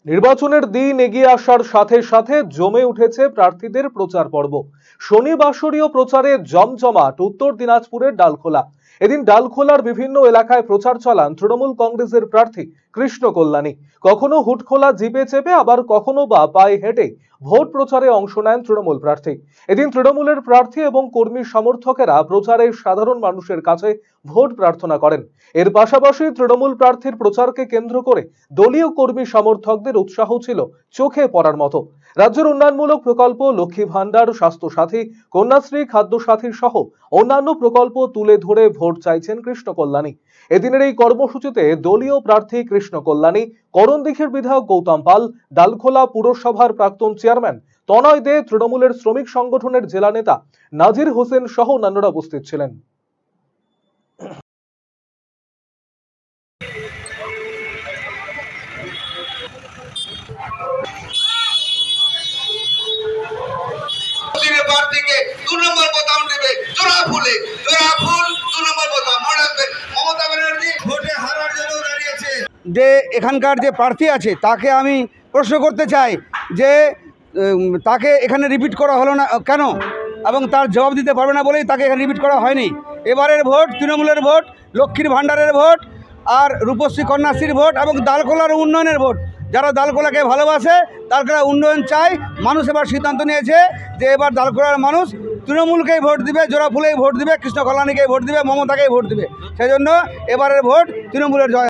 নির্বাচনের দিন এগিয়ে আসার সাথে সাথে জমে উঠেছে প্রার্থীদের প্রচার পর্ব। শনিবাসরীয় প্রচারে জমজমাট উত্তর দিনাজপুরের ডালখোলা। এদিন ডালখোলার বিভিন্ন এলাকায় প্রচার চালান তৃণমূল কংগ্রেসের প্রার্থী কৃষ্ণ কল্যাণী। কখনো হুটখোলা জিপে চেপে, আবার কখনো বা পায়ে হেঁটে ভোট প্রচারে অংশ নেন তৃণমূল প্রার্থী। এদিন তৃণমূলের প্রার্থী এবং কর্মী সমর্থকেরা প্রচারে সাধারণ মানুষের কাছে ভোট প্রার্থনা করেন। এর পাশাপাশি তৃণমূল প্রার্থীর প্রচারকে কেন্দ্র করে দলীয় কর্মী সমর্থকদের উৎসাহ ছিল চোখে পড়ার মতো। রাজ্যের উন্নয়নমূলক প্রকল্প, লক্ষ্মী ভান্ডার, স্বাস্থ্য সাথী, কন্যাশ্রী, খাদ্য সাথী সহ অন্যান্য প্রকল্প তুলে ধরে ভোট চাইছেন কৃষ্ণ কল্যাণী। এদিনের এই কর্মসূচিতে দলীয় প্রার্থী কৃষ্ণ কল্যাণী, করণদিঘির বিধায়ক গৌতম পাল, ডালখোলা পুরসভার প্রাক্তন চেয়ারম্যান তনয় দে, তৃণমূলের শ্রমিক সংগঠনের জেলা নেতা নাজির হোসেন সহ অন্যান্যরা উপস্থিত ছিলেন। যে এখানকার যে প্রার্থী আছে তাকে আমি প্রশ্ন করতে চাই যে তাকে এখানে রিপিট করা হলো না কেন, এবং তার জবাব দিতে পারবে না বলেই তাকে এখানে রিপিট করা হয়নি। এবারের ভোট তৃণমূলের ভোট, লক্ষ্মীর ভাণ্ডারের ভোট, আর রূপশ্রী কন্যাশ্রীর ভোট এবং দালখোলার উন্নয়নের ভোট। যারা দালখোলাকে ভালোবাসে, দালখোলা উন্নয়ন চায়, মানুষ এবার সিদ্ধান্ত নিয়েছে যে এবার দালখোলার মানুষ তৃণমূলকেই ভোট দিবে, জোড়াফুলেই ভোট দিবে, কৃষ্ণ কল্যাণীকেই ভোট দিবে, মমতাকেই ভোট দিবে। সেই জন্য এবারের ভোট তৃণমূলের জয়।